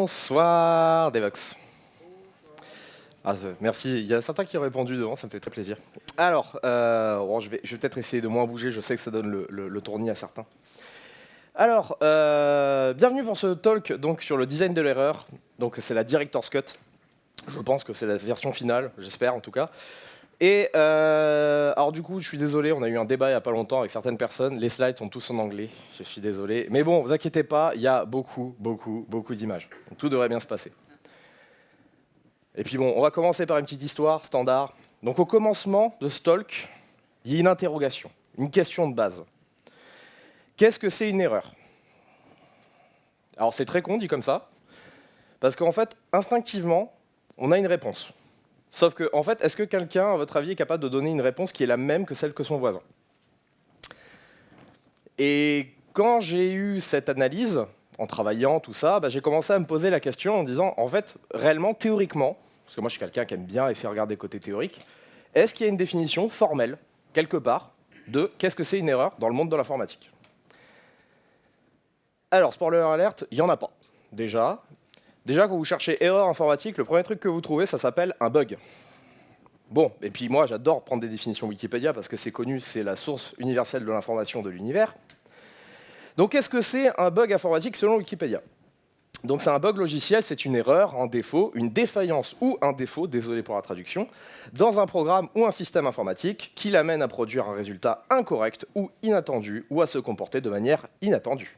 Bonsoir Devox. Merci, il y a certains qui ont répondu devant, ça me fait très plaisir. Alors, bon, je vais peut-être essayer de moins bouger, je sais que ça donne le tournis à certains. Alors, bienvenue pour ce talk donc, sur le design de l'erreur. Donc c'est la Director's Cut. Je pense que c'est la version finale, j'espère en tout cas. Et alors du coup, je suis désolé, on a eu un débat il n'y a pas longtemps avec certaines personnes. Les slides sont tous en anglais, je suis désolé. Mais bon, vous inquiétez pas, il y a beaucoup d'images. Donc tout devrait bien se passer. Et puis bon, on va commencer par une petite histoire standard. Donc au commencement de ce talk, il y a une interrogation, une question de base. Qu'est-ce que c'est une erreur? Alors c'est très con dit comme ça, parce qu'en fait, instinctivement, on a une réponse. Sauf que, en fait, est-ce que quelqu'un, à votre avis, est capable de donner une réponse qui est la même que celle que son voisin? Et quand j'ai eu cette analyse, en travaillant, tout ça, j'ai commencé à me poser la question en disant, en fait, réellement, théoriquement, parce que moi je suis quelqu'un qui aime bien essayer de regarder côté théorique, est-ce qu'il y a une définition formelle, quelque part, de qu'est-ce que c'est une erreur dans le monde de l'informatique? Alors, spoiler alert, il n'y en a pas, déjà. Déjà, quand vous cherchez erreur informatique, le premier truc que vous trouvez, ça s'appelle un bug. Bon, et puis moi, j'adore prendre des définitions Wikipédia parce que c'est connu, c'est la source universelle de l'information de l'univers. Donc, qu'est-ce que c'est un bug informatique selon Wikipédia? Donc, c'est un bug logiciel, c'est une erreur, un défaut, une défaillance ou un défaut, désolé pour la traduction, dans un programme ou un système informatique qui l'amène à produire un résultat incorrect ou inattendu ou à se comporter de manière inattendue.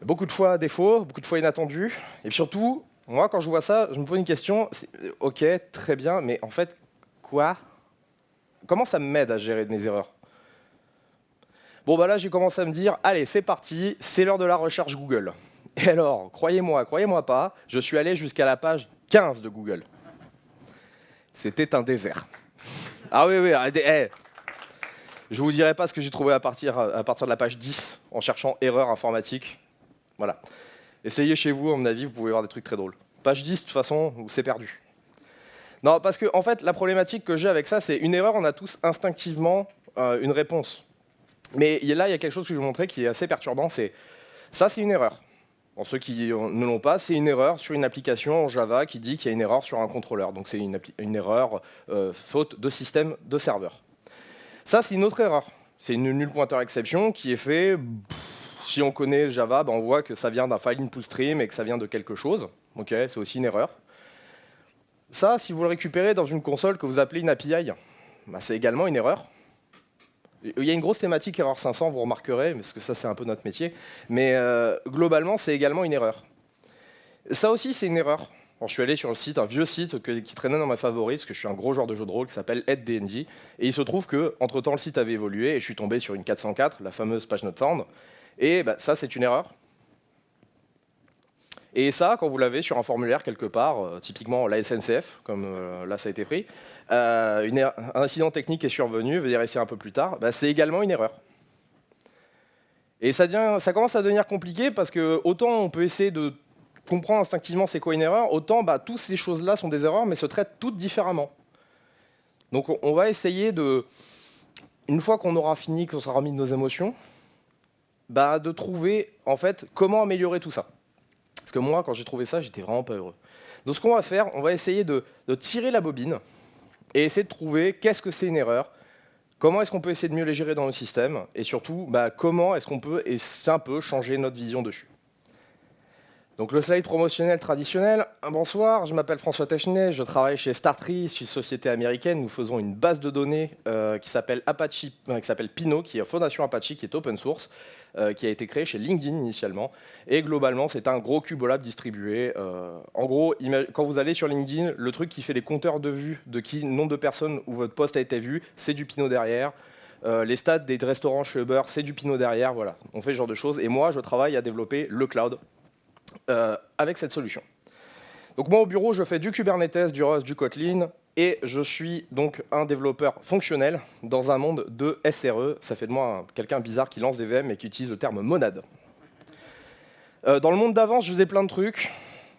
Beaucoup de fois défaut, beaucoup de fois inattendu, et surtout, moi quand je vois ça, je me pose une question, ok, très bien, mais en fait, quoi? Comment ça m'aide à gérer mes erreurs? Bon bah là j'ai commencé à me dire, allez c'est parti, c'est l'heure de la recherche Google. Et alors, croyez-moi pas, je suis allé jusqu'à la page 15 de Google. C'était un désert. Ah oui, je vous dirai pas ce que j'ai trouvé à partir de la page 10 en cherchant erreur informatique. Voilà. Essayez chez vous, à mon avis, vous pouvez voir des trucs très drôles. Page 10, de toute façon, c'est perdu. Non, parce que, en fait, la problématique que j'ai avec ça, c'est une erreur, on a tous instinctivement une réponse. Mais là, il y a quelque chose que je vais vous montrer qui est assez perturbant, c'est ça, c'est une erreur. Pour ceux qui ne l'ont pas, c'est une erreur sur une application en Java qui dit qu'il y a une erreur sur un contrôleur. Donc c'est une erreur faute de système de serveur. Ça, c'est une autre erreur. C'est une null pointer exception qui est fait... Si on connaît Java, on voit que ça vient d'un file input stream et que ça vient de quelque chose. Ok, c'est aussi une erreur. Ça, si vous le récupérez dans une console que vous appelez une API, c'est également une erreur. Il y a une grosse thématique erreur 500, vous remarquerez, parce que ça, c'est un peu notre métier. Mais globalement, c'est également une erreur. Ça aussi, c'est une erreur. Alors, je suis allé sur le site, un vieux site qui traînait dans mes favoris, parce que je suis un gros joueur de jeu de rôle qui s'appelle EdDND. Et il se trouve qu'entre-temps, le site avait évolué et je suis tombé sur une 404, la fameuse page not found. Et ça, c'est une erreur. Et ça, quand vous l'avez sur un formulaire quelque part, typiquement la SNCF, comme là ça a été pris, un incident technique est survenu, veuillez essayer un peu plus tard, c'est également une erreur. Et ça commence à devenir compliqué parce que autant on peut essayer de comprendre instinctivement c'est quoi une erreur, autant toutes ces choses-là sont des erreurs mais se traitent toutes différemment. Donc on va essayer de, une fois qu'on aura fini, qu'on sera remis de nos émotions, de trouver en fait comment améliorer tout ça. Parce que moi, quand j'ai trouvé ça, j'étais vraiment pas heureux. Donc ce qu'on va faire, on va essayer de tirer la bobine et essayer de trouver qu'est-ce que c'est une erreur, comment est-ce qu'on peut essayer de mieux les gérer dans le système, et surtout, comment est-ce qu'on peut un peu changer notre vision dessus. Donc le slide promotionnel traditionnel. Bonsoir, je m'appelle François Techenet, je travaille chez Startree, c'est une société américaine. Nous faisons une base de données qui s'appelle Pinot, qui est Fondation Apache, qui est open source, qui a été créée chez LinkedIn initialement. Et globalement, c'est un gros cubolab distribué. En gros, quand vous allez sur LinkedIn, le truc qui fait les compteurs de vues de nombre de personnes où votre post a été vu, c'est du Pinot derrière. Les stats des restaurants chez Uber, c'est du Pinot derrière. Voilà, on fait ce genre de choses. Et moi, je travaille à développer le cloud. Avec cette solution. Donc moi au bureau je fais du Kubernetes, du Rust, du Kotlin et je suis donc un développeur fonctionnel dans un monde de SRE. Ça fait de moi quelqu'un bizarre qui lance des VM et qui utilise le terme monade. Dans le monde d'avant je faisais plein de trucs,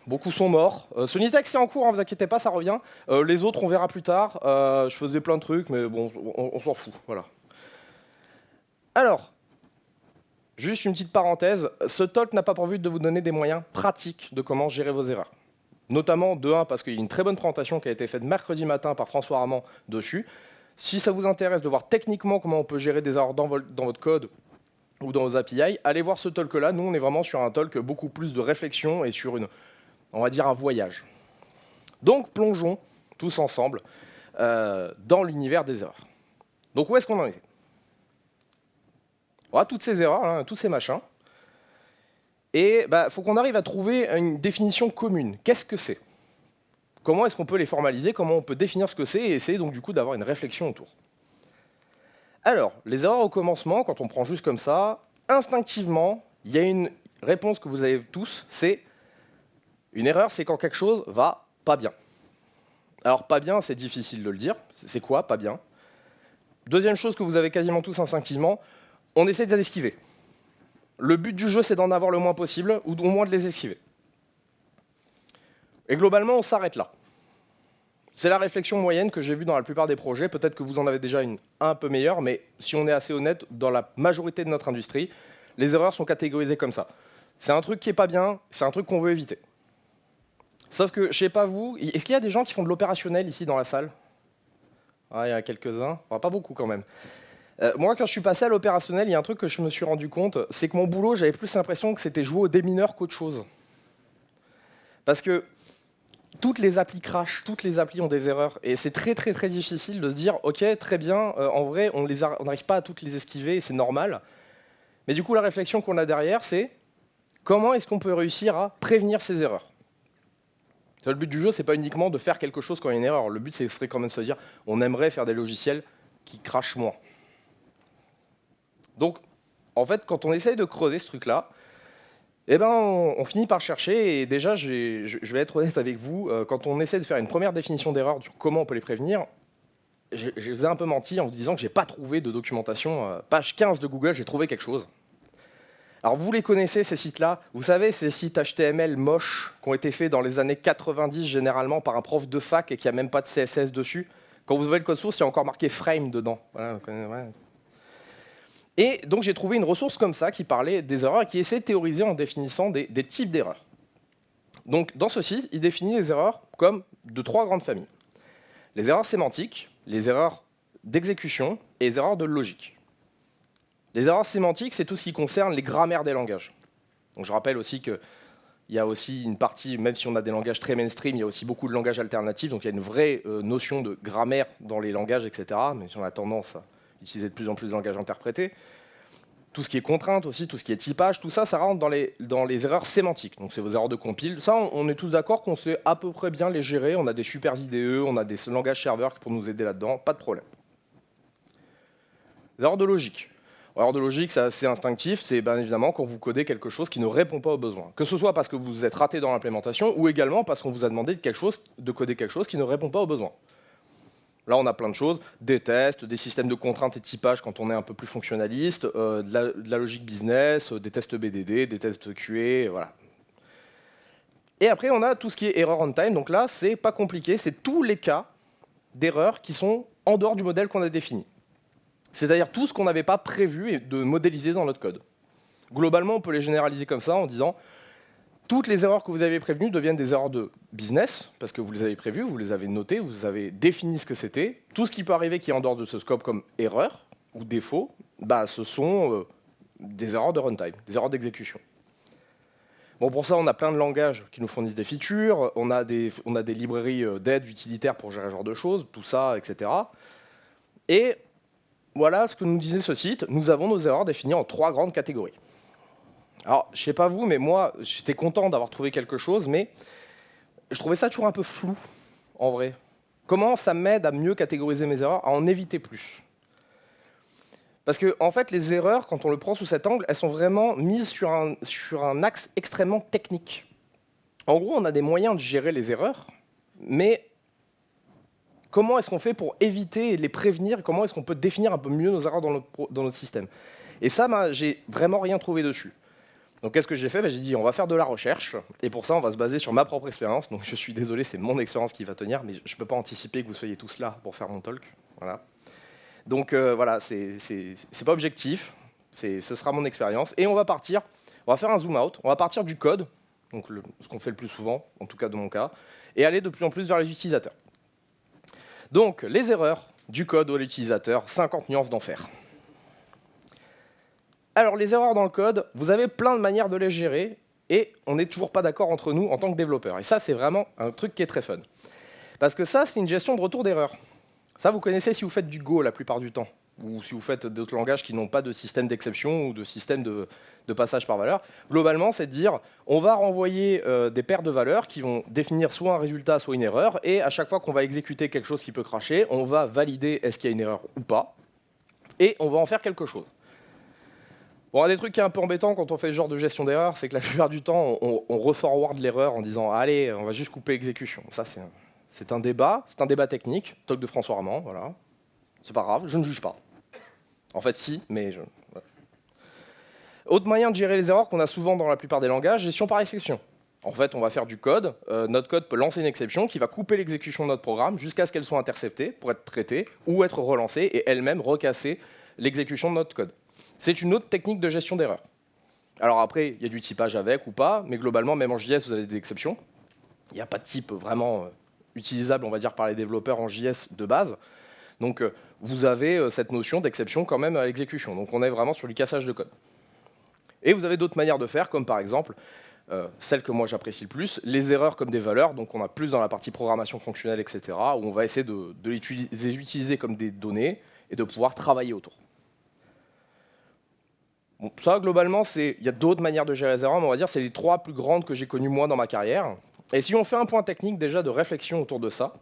beaucoup sont morts. Sonitex c'est en cours, vous inquiétez pas, ça revient. Les autres on verra plus tard. Je faisais plein de trucs mais bon on s'en fout. Voilà. Alors, Juste une petite parenthèse, ce talk n'a pas pour but de vous donner des moyens pratiques de comment gérer vos erreurs. Notamment, de 1, parce qu'il y a une très bonne présentation qui a été faite mercredi matin par François Armand dessus. Si ça vous intéresse de voir techniquement comment on peut gérer des erreurs dans votre code ou dans vos API, allez voir ce talk-là. Nous, on est vraiment sur un talk beaucoup plus de réflexion et sur on va dire un voyage. Donc, plongeons tous ensemble dans l'univers des erreurs. Donc, où est-ce qu'on en est? Voilà, toutes ces erreurs, hein, tous ces machins. Et il faut qu'on arrive à trouver une définition commune. Qu'est-ce que c'est? Comment est-ce qu'on peut les formaliser? Comment on peut définir ce que c'est et essayer donc du coup d'avoir une réflexion autour? Alors, les erreurs au commencement, quand on prend juste comme ça, instinctivement, il y a une réponse que vous avez tous, c'est une erreur, c'est quand quelque chose va pas bien. Alors pas bien, c'est difficile de le dire. C'est quoi pas bien? Deuxième chose que vous avez quasiment tous instinctivement, on essaie de les esquiver. Le but du jeu, c'est d'en avoir le moins possible, ou au moins de les esquiver. Et globalement, on s'arrête là. C'est la réflexion moyenne que j'ai vue dans la plupart des projets. Peut-être que vous en avez déjà une un peu meilleure, mais si on est assez honnête, dans la majorité de notre industrie, les erreurs sont catégorisées comme ça. C'est un truc qui n'est pas bien, c'est un truc qu'on veut éviter. Sauf que, je sais pas vous, est-ce qu'il y a des gens qui font de l'opérationnel ici dans la salle? Ah, il y en a quelques-uns, enfin, pas beaucoup quand même. Moi, quand je suis passé à l'opérationnel, il y a un truc que je me suis rendu compte, c'est que mon boulot, j'avais plus l'impression que c'était jouer au démineur qu'autre chose. Parce que toutes les applis crashent, toutes les applis ont des erreurs, et c'est très très très difficile de se dire, ok, très bien, en vrai, on n'arrive pas à toutes les esquiver, et c'est normal. Mais du coup, la réflexion qu'on a derrière, c'est comment est-ce qu'on peut réussir à prévenir ces erreurs? Le but du jeu, c'est pas uniquement de faire quelque chose quand il y a une erreur. Le but, ce serait quand même de se dire, on aimerait faire des logiciels qui crashent moins. Donc, en fait, quand on essaye de creuser ce truc-là, eh ben, on finit par chercher. Et déjà, je vais être honnête avec vous, quand on essaie de faire une première définition d'erreur sur comment on peut les prévenir, je vous ai un peu menti en vous disant que j'ai pas trouvé de documentation. Page 15 de Google, j'ai trouvé quelque chose. Alors vous les connaissez ces sites-là, vous savez ces sites HTML moches qui ont été faits dans les années 90 généralement par un prof de fac et qui a même pas de CSS dessus. Quand vous ouvrez le code source, il y a encore marqué frame dedans. Voilà, ouais. Et donc j'ai trouvé une ressource comme ça qui parlait des erreurs et qui essaie de théoriser en définissant des types d'erreurs. Donc dans ce site, il définit les erreurs comme de 3 grandes familles. Les erreurs sémantiques, les erreurs d'exécution et les erreurs de logique. Les erreurs sémantiques, c'est tout ce qui concerne les grammaires des langages. Donc je rappelle aussi qu'il y a aussi une partie, même si on a des langages très mainstream, il y a aussi beaucoup de langages alternatifs, donc il y a une vraie notion de grammaire dans les langages, etc. Mais si on a tendance à utiliser de plus en plus de langages interprétés. Tout ce qui est contrainte aussi, tout ce qui est typage, tout ça, ça rentre dans les erreurs sémantiques. Donc c'est vos erreurs de compile. Ça, on est tous d'accord qu'on sait à peu près bien les gérer. On a des super IDE, on a des langages serveurs pour nous aider là-dedans, pas de problème. Les erreurs de logique. Erreurs de logique, c'est assez instinctif, c'est bien évidemment quand vous codez quelque chose qui ne répond pas aux besoins. Que ce soit parce que vous êtes raté dans l'implémentation ou également parce qu'on vous a demandé de coder quelque chose qui ne répond pas aux besoins. Là, on a plein de choses, des tests, des systèmes de contraintes et de typage quand on est un peu plus fonctionnaliste, de la logique business, des tests BDD, des tests QA, voilà. Et après, on a tout ce qui est erreur on time. Donc là, c'est pas compliqué, c'est tous les cas d'erreurs qui sont en dehors du modèle qu'on a défini. C'est-à-dire tout ce qu'on n'avait pas prévu de modéliser dans notre code. Globalement, on peut les généraliser comme ça en disant toutes les erreurs que vous avez prévenues deviennent des erreurs de business, parce que vous les avez prévues, vous les avez notées, vous avez défini ce que c'était. Tout ce qui peut arriver qui est en dehors de ce scope comme erreur ou défaut, ce sont des erreurs de runtime, des erreurs d'exécution. Bon, pour ça, on a plein de langages qui nous fournissent des features, on a des librairies d'aide utilitaires pour gérer ce genre de choses, tout ça, etc. Et voilà ce que nous disait ce site. Nous avons nos erreurs définies en 3 grandes catégories. Alors, je sais pas vous, mais moi, j'étais content d'avoir trouvé quelque chose, mais je trouvais ça toujours un peu flou, en vrai. Comment ça m'aide à mieux catégoriser mes erreurs, à en éviter plus? Parce que, en fait, les erreurs, quand on le prend sous cet angle, elles sont vraiment mises sur un axe extrêmement technique. En gros, on a des moyens de gérer les erreurs, mais comment est-ce qu'on fait pour éviter et les prévenir? Comment est-ce qu'on peut définir un peu mieux nos erreurs dans notre système? Et ça, j'ai vraiment rien trouvé dessus. Donc qu'est-ce que j'ai fait? J'ai dit on va faire de la recherche, et pour ça on va se baser sur ma propre expérience. Donc je suis désolé, c'est mon expérience qui va tenir, mais je ne peux pas anticiper que vous soyez tous là pour faire mon talk. Voilà. Donc voilà, c'est pas objectif, Ce sera mon expérience. Et on va faire un zoom out, on va partir du code, donc ce qu'on fait le plus souvent, en tout cas dans mon cas, et aller de plus en plus vers les utilisateurs. Donc, les erreurs du code ou de l'utilisateur, 50 nuances d'enfer. Alors, les erreurs dans le code, vous avez plein de manières de les gérer, et on n'est toujours pas d'accord entre nous en tant que développeurs. Et ça, c'est vraiment un truc qui est très fun. Parce que ça, c'est une gestion de retour d'erreur. Ça, vous connaissez si vous faites du Go la plupart du temps, ou si vous faites d'autres langages qui n'ont pas de système d'exception ou de système de passage par valeur. Globalement, c'est de dire, on va renvoyer des paires de valeurs qui vont définir soit un résultat, soit une erreur, et à chaque fois qu'on va exécuter quelque chose qui peut cracher, on va valider est-ce qu'il y a une erreur ou pas, et on va en faire quelque chose. Bon, un des trucs qui est un peu embêtant quand on fait ce genre de gestion d'erreur, c'est que la plupart du temps, on reforward l'erreur en disant « Allez, on va juste couper l'exécution ». Ça, c'est un débat technique, talk de François Armand, voilà. C'est pas grave, je ne juge pas. En fait, si, mais je... Voilà. Autre moyen de gérer les erreurs qu'on a souvent dans la plupart des langages, gestion par exception. En fait, on va faire du code. Notre code peut lancer une exception qui va couper l'exécution de notre programme jusqu'à ce qu'elle soit interceptée pour être traitée ou être relancée et elle-même recasser l'exécution de notre code. C'est une autre technique de gestion d'erreur. Alors après, il y a du typage avec ou pas, mais globalement, même en JS, vous avez des exceptions. Il n'y a pas de type vraiment utilisable, on va dire, par les développeurs en JS de base. Donc, vous avez cette notion d'exception quand même à l'exécution. Donc, on est vraiment sur du cassage de code. Et vous avez d'autres manières de faire, comme par exemple, celle que moi j'apprécie le plus, les erreurs comme des valeurs. Donc, on a plus dans la partie programmation fonctionnelle, etc., où on va essayer de les utiliser comme des données et de pouvoir travailler autour. Bon, ça, globalement, il y a d'autres manières de gérer les erreurs, mais on va dire que c'est les 3 plus grandes que j'ai connues moi dans ma carrière. Et si on fait un point technique déjà de réflexion autour de ça,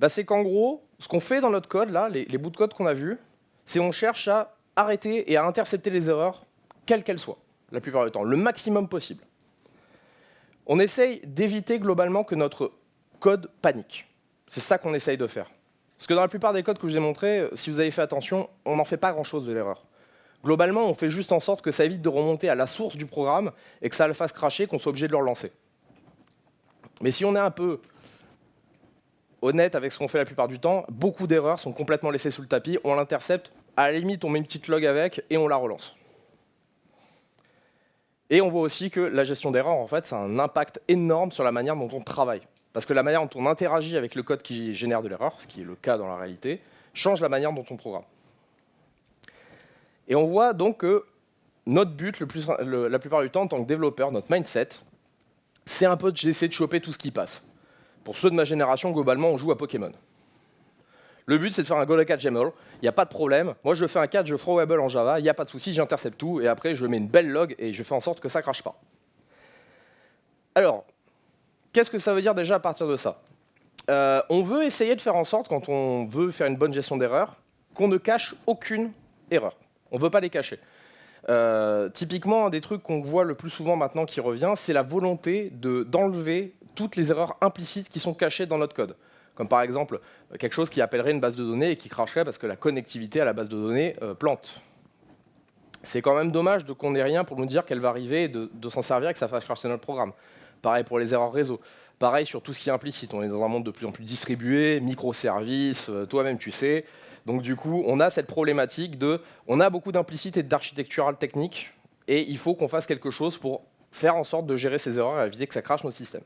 bah, c'est qu'en gros, ce qu'on fait dans notre code, là, les bouts de code qu'on a vus, c'est on cherche à arrêter et à intercepter les erreurs, quelles qu'elles soient, la plupart du temps, le maximum possible. On essaye d'éviter globalement que notre code panique. C'est ça qu'on essaye de faire. Parce que dans la plupart des codes que je vous ai montrés, si vous avez fait attention, on n'en fait pas grand-chose de l'erreur. Globalement, on fait juste en sorte que ça évite de remonter à la source du programme et que ça le fasse cracher, qu'on soit obligé de le relancer. Mais si on est un peu honnête avec ce qu'on fait la plupart du temps, beaucoup d'erreurs sont complètement laissées sous le tapis, on l'intercepte, à la limite on met une petite log avec et on la relance. Et on voit aussi que la gestion d'erreurs, en fait, ça a un impact énorme sur la manière dont on travaille. Parce que la manière dont on interagit avec le code qui génère de l'erreur, ce qui est le cas dans la réalité, change la manière dont on programme. Et on voit donc que notre but, la plupart du temps, en tant que développeur, notre mindset, c'est un peu d'essayer de choper tout ce qui passe. Pour ceux de ma génération, globalement, on joue à Pokémon. Le but, c'est de faire un GoToCatchML, il n'y a pas de problème. Moi, je fais un catch, je throwable en Java, il n'y a pas de souci, j'intercepte tout, et après, je mets une belle log et je fais en sorte que ça ne crache pas. Alors, qu'est-ce que ça veut dire déjà à partir de ça? On veut essayer de faire en sorte, quand on veut faire une bonne gestion d'erreurs, qu'on ne cache aucune erreur. On ne veut pas les cacher. Typiquement, un des trucs qu'on voit le plus souvent maintenant qui revient, c'est la volonté d'enlever toutes les erreurs implicites qui sont cachées dans notre code. Comme par exemple, quelque chose qui appellerait une base de données et qui cracherait parce que la connectivité à la base de données plante. C'est quand même dommage qu'on n'ait rien pour nous dire qu'elle va arriver et de s'en servir et que ça fasse cracher notre programme. Pareil pour les erreurs réseau. Pareil sur tout ce qui est implicite. On est dans un monde de plus en plus distribué, microservices, toi-même tu sais. Donc du coup, on a cette problématique on a beaucoup d'implicite et d'architectural technique, et il faut qu'on fasse quelque chose pour faire en sorte de gérer ces erreurs et éviter que ça crache notre système.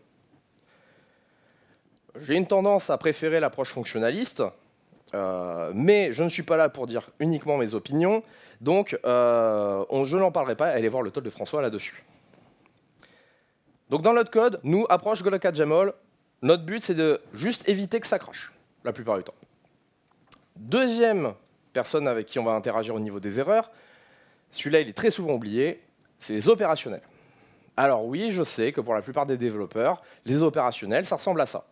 J'ai une tendance à préférer l'approche fonctionnaliste, mais je ne suis pas là pour dire uniquement mes opinions, donc je n'en parlerai pas, allez voir le talk de François là-dessus. Donc dans notre code, nous, approche GoToCatchML, notre but c'est de juste éviter que ça crache, la plupart du temps. Deuxième personne avec qui on va interagir au niveau des erreurs, celui-là il est très souvent oublié, c'est les opérationnels. Alors oui, je sais que pour la plupart des développeurs, les opérationnels, ça ressemble à ça.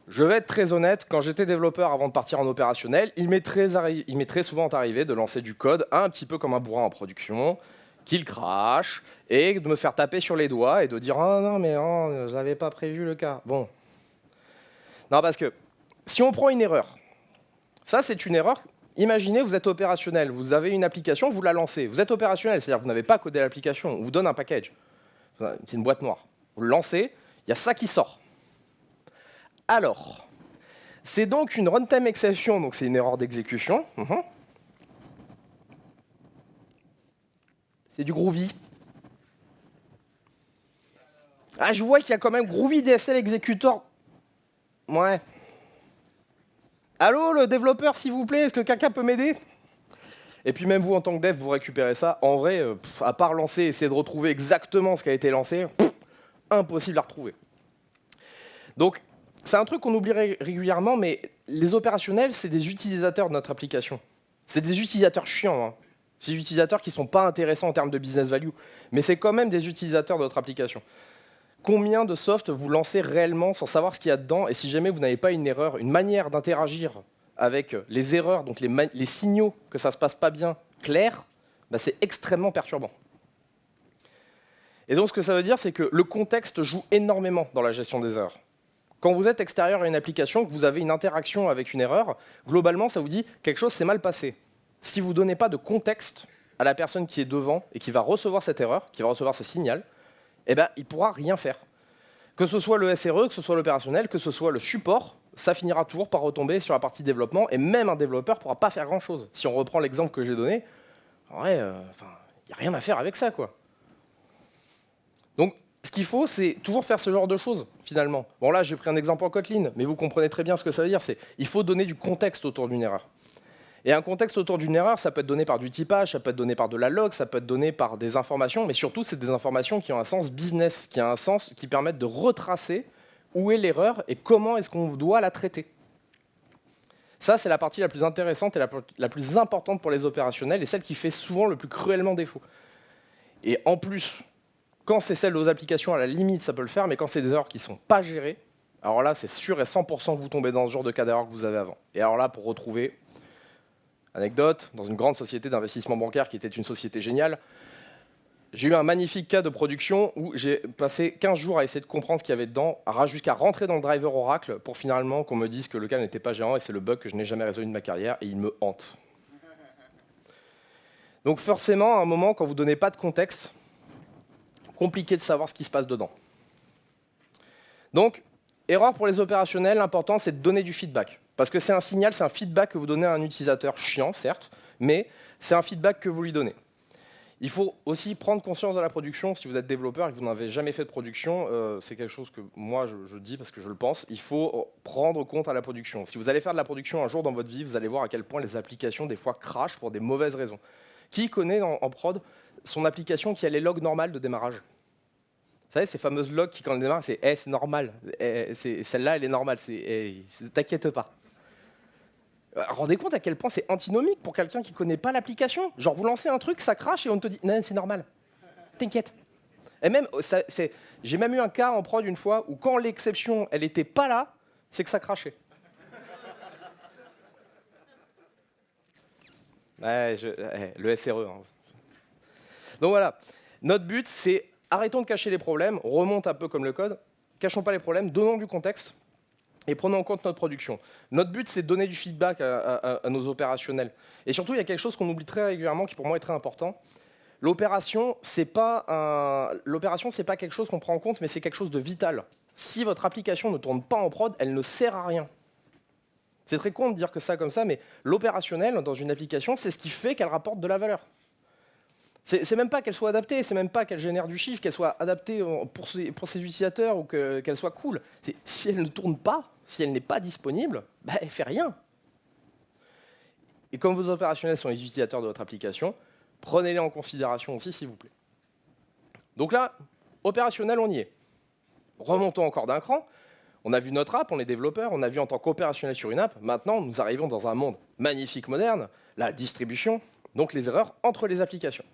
Je vais être très honnête, quand j'étais développeur avant de partir en opérationnel, il m'est très souvent arrivé de lancer du code un petit peu comme un bourrin en production, qu'il crache, et de me faire taper sur les doigts et de dire « Ah non, mais oh, je n'avais pas prévu le cas. » Bon. Non, parce que si on prend une erreur, ça, c'est une erreur. Imaginez, vous êtes opérationnel, vous avez une application, vous la lancez. Vous êtes opérationnel, c'est-à-dire que vous n'avez pas codé l'application, on vous donne un package. C'est une boîte noire. Vous le lancez, il y a ça qui sort. Alors, c'est donc une runtime exception, donc c'est une erreur d'exécution. C'est du Groovy. Ah, je vois qu'il y a quand même Groovy DSL Executor. Ouais. Allô, le développeur, s'il vous plaît, est-ce que quelqu'un peut m'aider? Et puis même vous, en tant que dev, vous récupérez ça. En vrai, à part lancer, essayer de retrouver exactement ce qui a été lancé, impossible à retrouver. Donc, c'est un truc qu'on oublie régulièrement, mais les opérationnels, c'est des utilisateurs de notre application. C'est des utilisateurs chiants. Hein. C'est des utilisateurs qui ne sont pas intéressants en termes de business value, mais c'est quand même des utilisateurs de notre application. Combien de soft vous lancez réellement sans savoir ce qu'il y a dedans? Et si jamais vous n'avez pas une erreur, une manière d'interagir avec les erreurs, donc les signaux que ça ne se passe pas bien clairs, bah c'est extrêmement perturbant. Et donc ce que ça veut dire, c'est que le contexte joue énormément dans la gestion des erreurs. Quand vous êtes extérieur à une application, que vous avez une interaction avec une erreur, globalement, ça vous dit quelque chose s'est mal passé. Si vous ne donnez pas de contexte à la personne qui est devant et qui va recevoir cette erreur, qui va recevoir ce signal, eh ben, il ne pourra rien faire. Que ce soit le SRE, que ce soit l'opérationnel, que ce soit le support, ça finira toujours par retomber sur la partie développement, et même un développeur ne pourra pas faire grand-chose. Si on reprend l'exemple que j'ai donné, ouais, il n'y a rien à faire avec ça, quoi. Donc, ce qu'il faut, c'est toujours faire ce genre de choses, finalement. Bon, là, j'ai pris un exemple en Kotlin, mais vous comprenez très bien ce que ça veut dire. Il faut donner du contexte autour d'une erreur. Et un contexte autour d'une erreur, ça peut être donné par du typage, ça peut être donné par de la log, ça peut être donné par des informations, mais surtout, c'est des informations qui ont un sens business, qui ont un sens qui permettent de retracer où est l'erreur et comment est-ce qu'on doit la traiter. Ça, c'est la partie la plus intéressante et la plus importante pour les opérationnels et celle qui fait souvent le plus cruellement défaut. Et en plus, quand c'est celle aux applications, à la limite, ça peut le faire, mais quand c'est des erreurs qui ne sont pas gérées, alors là, c'est sûr et 100% que vous tombez dans ce genre de cas d'erreur que vous avez avant. Et alors là, pour retrouver... Anecdote, dans une grande société d'investissement bancaire qui était une société géniale, j'ai eu un magnifique cas de production où j'ai passé 15 jours à essayer de comprendre ce qu'il y avait dedans, jusqu'à rentrer dans le driver Oracle pour finalement qu'on me dise que le cas n'était pas gérant et c'est le bug que je n'ai jamais résolu de ma carrière et il me hante. Donc forcément, à un moment, quand vous ne donnez pas de contexte, compliqué de savoir ce qui se passe dedans. Donc, erreur pour les opérationnels, l'important c'est de donner du feedback. Parce que c'est un signal, c'est un feedback que vous donnez à un utilisateur chiant, certes, mais c'est un feedback que vous lui donnez. Il faut aussi prendre conscience de la production. Si vous êtes développeur et que vous n'avez jamais fait de production, c'est quelque chose que moi je dis parce que je le pense, il faut prendre compte à la production. Si vous allez faire de la production un jour dans votre vie, vous allez voir à quel point les applications des fois crashent pour des mauvaises raisons. Qui connaît en prod son application qui a les logs normales de démarrage? Vous savez, ces fameuses logs qui, quand elles démarrent, c'est hey, « c'est normal, celle-là, elle est normale, t'inquiète pas ». Rendez compte à quel point c'est antinomique pour quelqu'un qui ne connaît pas l'application. Genre, vous lancez un truc, ça crache et on te dit « non, c'est normal, t'inquiète ». Et même, j'ai même eu un cas en prod une fois où quand l'exception, elle n'était pas là, c'est que ça crachait. Ouais, le SRE. Hein. Donc voilà, notre but, c'est arrêtons de cacher les problèmes, on remonte un peu comme le code, cachons pas les problèmes, donnons du contexte et prenons en compte notre production. Notre but, c'est de donner du feedback à nos opérationnels. Et surtout, il y a quelque chose qu'on oublie très régulièrement, qui pour moi est très important. L'opération, c'est pas quelque chose qu'on prend en compte, mais c'est quelque chose de vital. Si votre application ne tourne pas en prod, elle ne sert à rien. C'est très con de dire que ça comme ça, mais l'opérationnel dans une application, c'est ce qui fait qu'elle rapporte de la valeur. C'est même pas qu'elle soit adaptée, c'est même pas qu'elle génère du chiffre, qu'elle soit adaptée pour ses utilisateurs ou qu'elle soit cool. Si elle ne tourne pas, si elle n'est pas disponible, bah, elle ne fait rien. Et comme vos opérationnels sont les utilisateurs de votre application, prenez-les en considération aussi, s'il vous plaît. Donc là, opérationnel, on y est. Remontons encore d'un cran. On a vu notre app, on est développeur, on a vu en tant qu'opérationnel sur une app. Maintenant, nous arrivons dans un monde magnifique, moderne, la distribution, donc les erreurs entre les applications.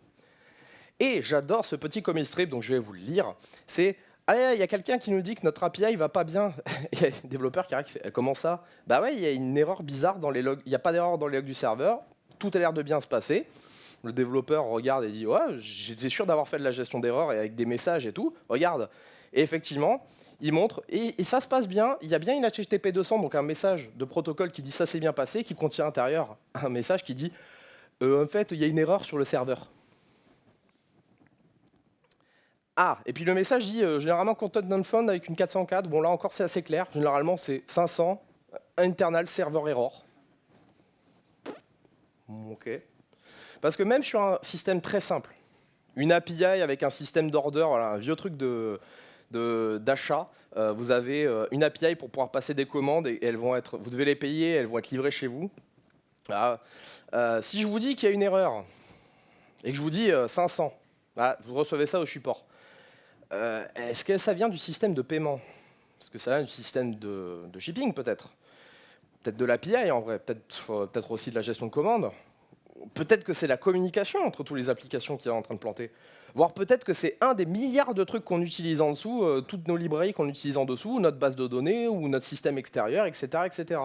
Et j'adore ce petit commit strip, donc je vais vous le lire. C'est allez, il y a quelqu'un qui nous dit que notre API va pas bien. Il y a un développeur qui arrive qui fait comment ça? Bah ouais, il y a une erreur bizarre dans les logs. Il n'y a pas d'erreur dans les logs du serveur. Tout a l'air de bien se passer. Le développeur regarde et dit ouais, j'étais sûr d'avoir fait de la gestion d'erreurs et avec des messages et tout. Regarde. Et effectivement, il montre et ça se passe bien. Il y a bien une HTTP 200, donc un message de protocole qui dit ça s'est bien passé, qui contient à l'intérieur un message qui dit en fait, il y a une erreur sur le serveur. Ah, et puis le message dit généralement content non found avec une 404. Bon, là encore, c'est assez clair. Généralement, c'est 500, internal server error. Ok. Parce que même sur un système très simple, une API avec un système d'order, voilà, un vieux truc d'achat. Vous avez une API pour pouvoir passer des commandes et elles vont être, vous devez les payer, elles vont être livrées chez vous. Voilà. Si je vous dis qu'il y a une erreur et que je vous dis 500, voilà, vous recevez ça au support. Est-ce que ça vient du système de paiement? Est-ce que ça vient du système de shipping peut-être? Peut-être de l'API en vrai, peut-être aussi de la gestion de commandes. Peut-être que c'est la communication entre toutes les applications qui est en train de planter. Voire peut-être que c'est un des milliards de trucs qu'on utilise en dessous, toutes nos librairies qu'on utilise en dessous, notre base de données ou notre système extérieur, etc. etc.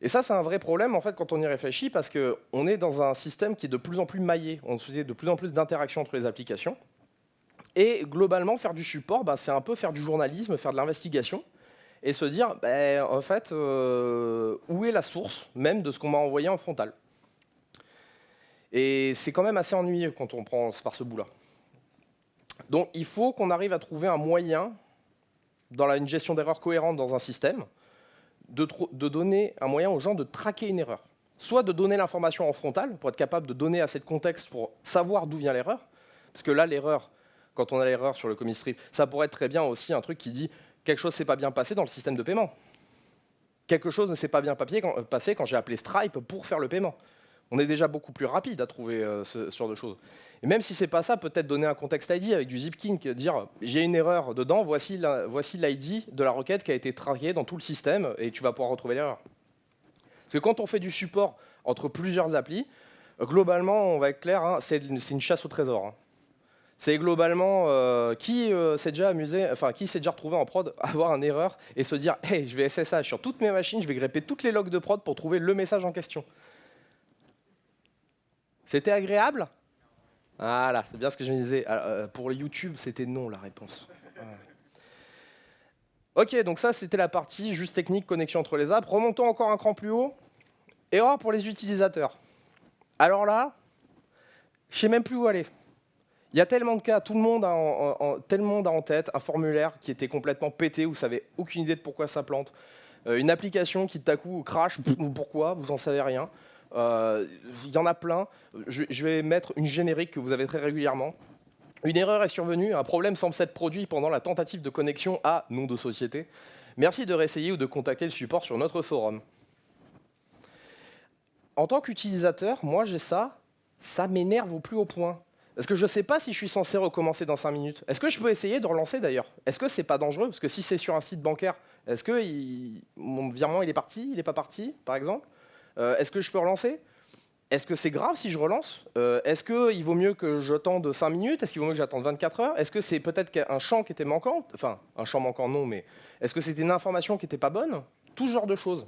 Et ça, c'est un vrai problème en fait quand on y réfléchit parce qu'on est dans un système qui est de plus en plus maillé. On fait de plus en plus d'interactions entre les applications. Et globalement, faire du support, c'est un peu faire du journalisme, faire de l'investigation et se dire, en fait, où est la source même de ce qu'on m'a envoyé en frontal. Et c'est quand même assez ennuyeux quand on prend par ce bout-là. Donc il faut qu'on arrive à trouver un moyen, dans une gestion d'erreurs cohérente dans un système, de donner un moyen aux gens de traquer une erreur. Soit de donner l'information en frontal, pour être capable de donner assez de contexte pour savoir d'où vient l'erreur. Parce que là, l'erreur, quand on a l'erreur sur le commit strip, ça pourrait être très bien aussi un truc qui dit quelque chose ne s'est pas bien passé dans le système de paiement. Quelque chose ne s'est pas bien passé quand j'ai appelé Stripe pour faire le paiement. On est déjà beaucoup plus rapide à trouver ce genre de choses. Et même si ce n'est pas ça, peut-être donner un contexte ID avec du zipkink, dire j'ai une erreur dedans, voici l'ID de la requête qui a été traquée dans tout le système et tu vas pouvoir retrouver l'erreur. Parce que quand on fait du support entre plusieurs applis, globalement, on va être clair, hein, c'est une chasse au trésor. Hein. C'est globalement qui s'est déjà amusé, enfin qui s'est déjà retrouvé en prod à avoir une erreur et se dire hey, je vais SSH sur toutes mes machines, je vais grepper toutes les logs de prod pour trouver le message en question. C'était agréable? Voilà, c'est bien ce que je me disais. Alors, pour les YouTube, c'était non la réponse. Ok, donc ça c'était la partie juste technique, connexion entre les apps. Remontons encore un cran plus haut. Erreur pour les utilisateurs. Alors là, je ne sais même plus où aller. Il y a tellement de cas, tout le monde a en tête un formulaire qui était complètement pété, vous ne savez aucune idée de pourquoi ça plante. Une application qui tout à coup crash, pourquoi, vous n'en savez rien. Il y en a plein. Je vais mettre une générique que vous avez très régulièrement. Une erreur est survenue, un problème semble s'être produit pendant la tentative de connexion à nom de société. Merci de réessayer ou de contacter le support sur notre forum. En tant qu'utilisateur, moi j'ai ça m'énerve au plus haut point. Parce que je ne sais pas si je suis censé recommencer dans 5 minutes. Est-ce que je peux essayer de relancer d'ailleurs? Est-ce que c'est pas dangereux? Parce que si c'est sur un site bancaire, est-ce que mon virement il est parti? Il n'est pas parti, par exemple? Est-ce que je peux relancer? Est-ce que c'est grave si je relance? Est-ce qu'il vaut mieux que j'attende 5 minutes? Est-ce qu'il vaut mieux que j'attende 24 heures? Est-ce que c'est peut-être un champ qui était manquant? Enfin, un champ manquant non, mais est-ce que c'était une information qui n'était pas bonne? Tout ce genre de choses.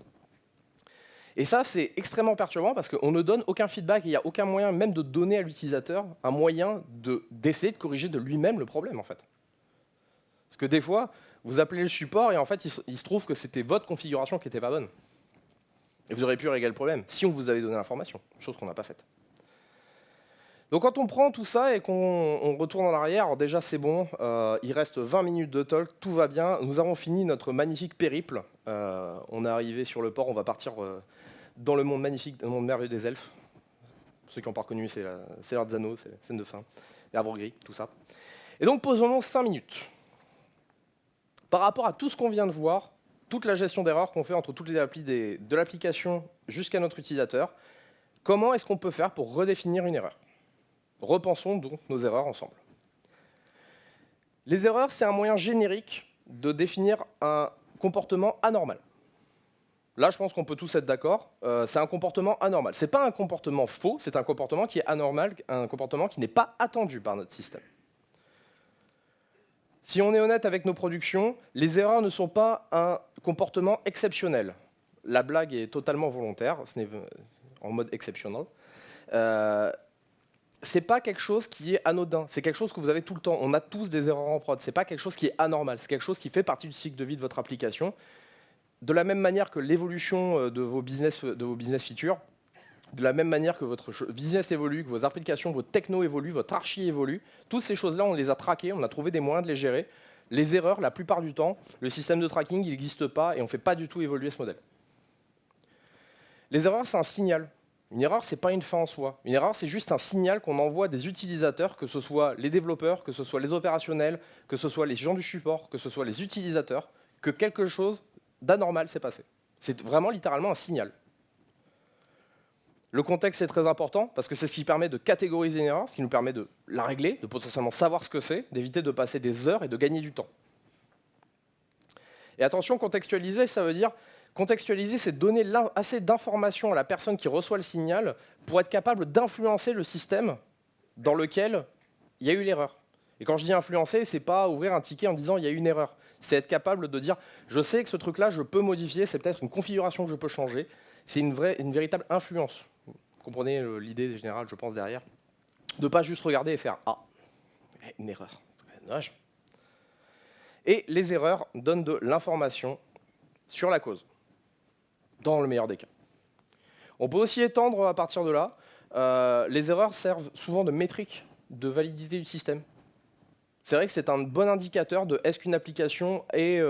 Et ça, c'est extrêmement perturbant parce qu'on ne donne aucun feedback et il n'y a aucun moyen même de donner à l'utilisateur un moyen d'essayer de corriger de lui-même le problème, en fait. Parce que des fois, vous appelez le support et en fait, il se trouve que c'était votre configuration qui n'était pas bonne. Et vous auriez pu régler le problème si on vous avait donné l'information, chose qu'on n'a pas faite. Donc quand on prend tout ça et qu'on retourne en arrière, alors déjà c'est bon, il reste 20 minutes de talk, tout va bien. Nous avons fini notre magnifique périple. On est arrivé sur le port, on va partir dans le monde magnifique, le monde merveilleux des elfes. Pour ceux qui n'ont pas reconnu, c'est l'heure des anneaux, c'est la scène de fin, les arbres gris, tout ça. Et donc posons-nous 5 minutes. Par rapport à tout ce qu'on vient de voir, toute la gestion d'erreurs qu'on fait entre toutes les applis de l'application jusqu'à notre utilisateur, comment est-ce qu'on peut faire pour redéfinir une erreur? Repensons donc nos erreurs ensemble. Les erreurs, c'est un moyen générique de définir un comportement anormal. Là, je pense qu'on peut tous être d'accord, c'est un comportement anormal. Ce n'est pas un comportement faux, c'est un comportement qui est anormal, un comportement qui n'est pas attendu par notre système. Si on est honnête avec nos productions, les erreurs ne sont pas un comportement exceptionnel. La blague est totalement volontaire, ce n'est en mode exceptionnel. C'est pas quelque chose qui est anodin, c'est quelque chose que vous avez tout le temps. On a tous des erreurs en prod, c'est pas quelque chose qui est anormal, c'est quelque chose qui fait partie du cycle de vie de votre application. De la même manière que l'évolution de vos business features, de la même manière que votre business évolue, que vos applications, votre techno évolue, votre archi évolue, toutes ces choses-là, on les a traquées, on a trouvé des moyens de les gérer. Les erreurs, la plupart du temps, le système de tracking, il n'existe pas et on ne fait pas du tout évoluer ce modèle. Les erreurs, c'est un signal. Une erreur, ce n'est pas une fin en soi. Une erreur, c'est juste un signal qu'on envoie à des utilisateurs, que ce soit les développeurs, que ce soit les opérationnels, que ce soit les gens du support, que ce soit les utilisateurs, que quelque chose d'anormal s'est passé. C'est vraiment littéralement un signal. Le contexte est très important parce que c'est ce qui permet de catégoriser une erreur, ce qui nous permet de la régler, de potentiellement savoir ce que c'est, d'éviter de passer des heures et de gagner du temps. Et attention, contextualiser, ça veut dire contextualiser, c'est donner assez d'informations à la personne qui reçoit le signal pour être capable d'influencer le système dans lequel il y a eu l'erreur. Et quand je dis influencer, c'est pas ouvrir un ticket en disant il y a eu une erreur. C'est être capable de dire je sais que ce truc-là, je peux modifier, c'est peut-être une configuration que je peux changer. C'est une véritable influence. Vous comprenez l'idée générale, je pense, derrière. De ne pas juste regarder et faire ah, une erreur. Dommage. Et les erreurs donnent de l'information sur la cause, dans le meilleur des cas. On peut aussi étendre à partir de là. Les erreurs servent souvent de métrique de validité du système. C'est vrai que c'est un bon indicateur de est-ce qu'une application est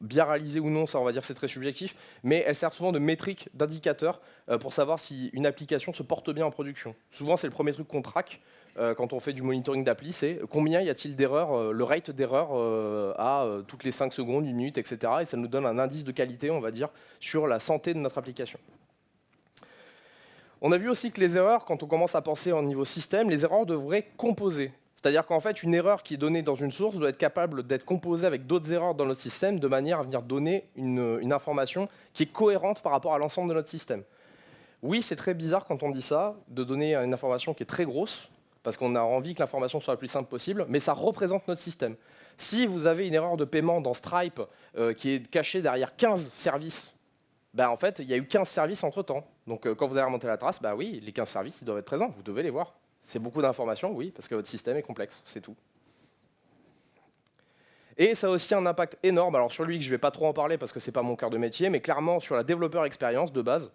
bien réalisée ou non, ça on va dire c'est très subjectif, mais elle sert souvent de métrique, d'indicateur pour savoir si une application se porte bien en production. Souvent c'est le premier truc qu'on traque quand on fait du monitoring d'appli, c'est combien y a-t-il d'erreurs, le rate d'erreur à toutes les 5 secondes, 1 minute, etc. Et ça nous donne un indice de qualité, on va dire, sur la santé de notre application. On a vu aussi que les erreurs, quand on commence à penser au niveau système, les erreurs devraient composer. C'est-à-dire qu'en fait, une erreur qui est donnée dans une source doit être capable d'être composée avec d'autres erreurs dans notre système de manière à venir donner une information qui est cohérente par rapport à l'ensemble de notre système. Oui, c'est très bizarre quand on dit ça, de donner une information qui est très grosse, parce qu'on a envie que l'information soit la plus simple possible, mais ça représente notre système. Si vous avez une erreur de paiement dans Stripe qui est cachée derrière 15 services, en fait, il y a eu 15 services entre-temps. Donc quand vous allez remonter la trace, oui, les 15 services, ils doivent être présents, vous devez les voir. C'est beaucoup d'informations, oui, parce que votre système est complexe, c'est tout. Et ça a aussi un impact énorme, alors sur lui, je ne vais pas trop en parler parce que ce n'est pas mon cœur de métier, mais clairement sur la développeur expérience de base,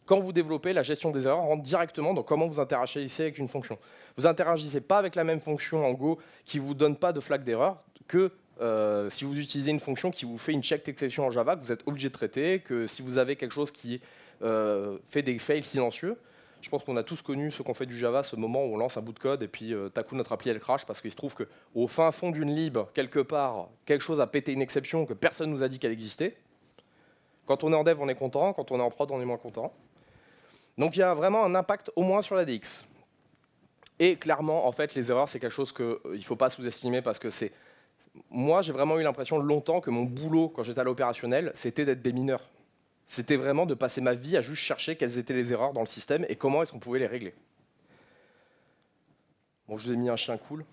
quand vous développez, la gestion des erreurs rentre directement dans comment vous interagissez avec une fonction. Vous n'interagissez pas avec la même fonction en Go qui ne vous donne pas de flag d'erreur que si vous utilisez une fonction qui vous fait une checked exception en Java que vous êtes obligé de traiter, que si vous avez quelque chose qui fait des fails silencieux. Je pense qu'on a tous connu, ceux qui ont fait du Java, ce moment où on lance un bout de code et puis d'un coup notre appli elle crash parce qu'il se trouve qu'au fin fond d'une lib, quelque part, quelque chose a pété une exception que personne ne nous a dit qu'elle existait. Quand on est en dev, on est content. Quand on est en prod, on est moins content. Donc il y a vraiment un impact au moins sur la DX. Et clairement, en fait, les erreurs, c'est quelque chose qu'il ne faut pas sous-estimer parce que c'est... Moi, j'ai vraiment eu l'impression longtemps que mon boulot, quand j'étais à l'opérationnel, c'était d'être démineur. C'était vraiment de passer ma vie à juste chercher quelles étaient les erreurs dans le système et comment est-ce qu'on pouvait les régler. Bon, je vous ai mis un chien cool.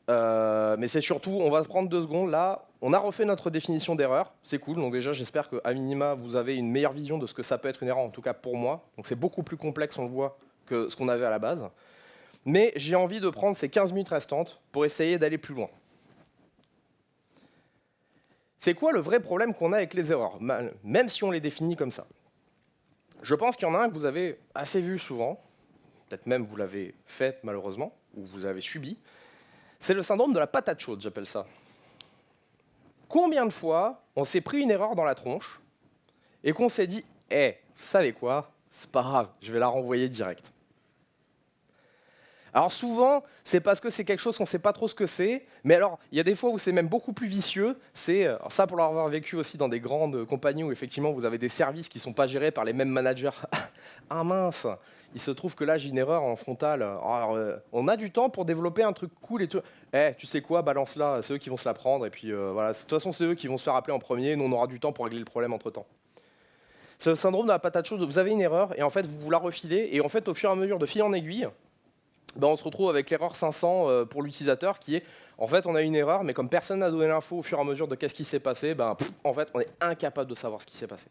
Mais c'est surtout, on va prendre 2 secondes là. On a refait notre définition d'erreur, c'est cool. Donc déjà, j'espère qu'à minima, vous avez une meilleure vision de ce que ça peut être une erreur, en tout cas pour moi. Donc c'est beaucoup plus complexe, on le voit, que ce qu'on avait à la base. Mais j'ai envie de prendre ces 15 minutes restantes pour essayer d'aller plus loin. C'est quoi le vrai problème qu'on a avec les erreurs, même si on les définit comme ça? Je pense qu'il y en a un que vous avez assez vu souvent, peut-être même vous l'avez fait malheureusement, ou vous avez subi, c'est le syndrome de la patate chaude, j'appelle ça. Combien de fois on s'est pris une erreur dans la tronche et qu'on s'est dit « vous savez quoi, c'est pas grave, je vais la renvoyer direct ». Alors souvent, c'est parce que c'est quelque chose qu'on ne sait pas trop ce que c'est, mais alors il y a des fois où c'est même beaucoup plus vicieux. C'est ça pour l'avoir vécu aussi dans des grandes compagnies où effectivement vous avez des services qui ne sont pas gérés par les mêmes managers. Ah mince, il se trouve que là j'ai une erreur en frontale. Alors, on a du temps pour développer un truc cool et tout. Tu sais quoi, balance-la, c'est eux qui vont se la prendre et puis voilà. De toute façon c'est eux qui vont se faire appeler en premier, nous on aura du temps pour régler le problème entre-temps. C'est le syndrome de la patate chaude, vous avez une erreur et en fait vous la refilez et en fait au fur et à mesure de fil en aiguille, on se retrouve avec l'erreur 500 pour l'utilisateur qui est, en fait, on a une erreur, mais comme personne n'a donné l'info au fur et à mesure de qu'est-ce qui s'est passé, en fait, on est incapable de savoir ce qui s'est passé.